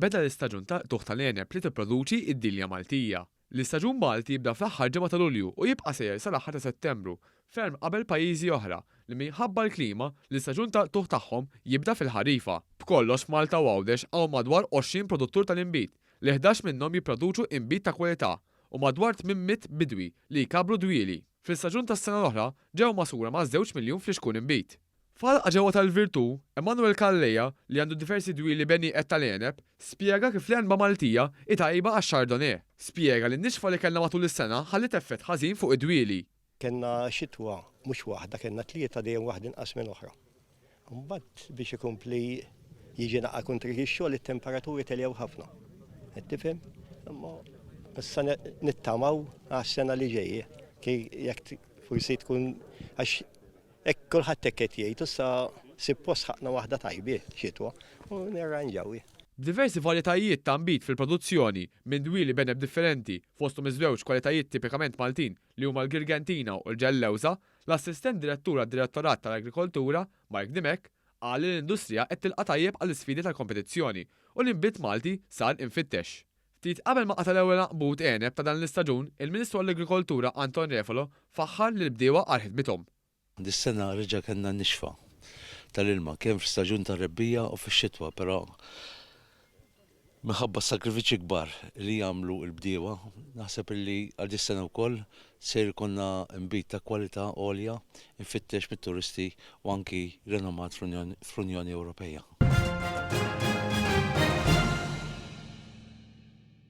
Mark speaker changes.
Speaker 1: Beda l-istaġun ta' tuħ tal-eneb li tipproduċi id-dilja Maltija. L-istaġun Malti jibda fl-aħħar ġimgħa ta' Lulju u jibqa' sejjer sal-aħħar ta' Settembru, ferm qabel pajjiżi oħra li minħabba l-klima l-istaġun ta' tuħ tagħhom jibda fil-ħarifa. B'kollox f'Malta u Għawdex hawn madwar 20 produttur tal-inbit li 11 minnhom jipproduċu inbit ta' kwalità u madwar 800 bidwi li jkabru dwieli. Fl-istaġun tas-sena l-oħra ġew masura ma' 2 miljun fl-ixkun inbit. Falqa ġewwa tal-Virtu, Emanuel Kalleja li għandu diversi dwieli beni qed tal-eneb, spjega kif l-enba Maltija itajba għax-Chardonnay. Spjega li n-nixfa li kellna matul is-sena ħallit effett ħażin fuq id-dwieli.
Speaker 2: Kenna xitwa mhux waħda, kenna tlieta dejjem waħda inqas minn oħra. Mbagħad biex ikompli jiġi naqa' kontri x-xogħol it-temperaturi teljew ħafna. Qed tifhem? Imma issa nittamaw għas-sena li ġejja. Jekk forsi tkun għax hekk kulħadd hekk qed jgħid issa suppost ħaqna waħda tajbi xitwa u nirranġaw.
Speaker 1: B'diversi varjetajiet ta' nbit fil-produzzjoni minn dwieli beneb differenti fosthom iż-żewġ kwalitajiet tipikament Maltin li huma l-Girgentina u l-Ġellewża, l-assistent direttura d-Direttorat tal-Agrikoltura, Mark Dimek, qal li l-industrija qed tilqa' tajjeb għall-isfidi tal-kompetizzjoni u l-inbit Malti sar infittex. Ftit qabel ma qata l-ewwel naqbut eneb ta' dan l-istaġun, il-Ministru għall-Agrikoltura Anton Refalo faħħar li l-bdiewa għal ħidmithom.
Speaker 3: Dis-sena reġa' kellna nixfa tal-ilma kemm fis-staġun tar-rebbija u fix-xitwa, però minħabba sakrifiċċji kbar li jagħmlu l-bdiewa, naħseb li għal dis-sena wkoll se jkollna nbit ta' kwalità għolja infittex mit-turisti u anki renomat fl-Unjoni Ewropea.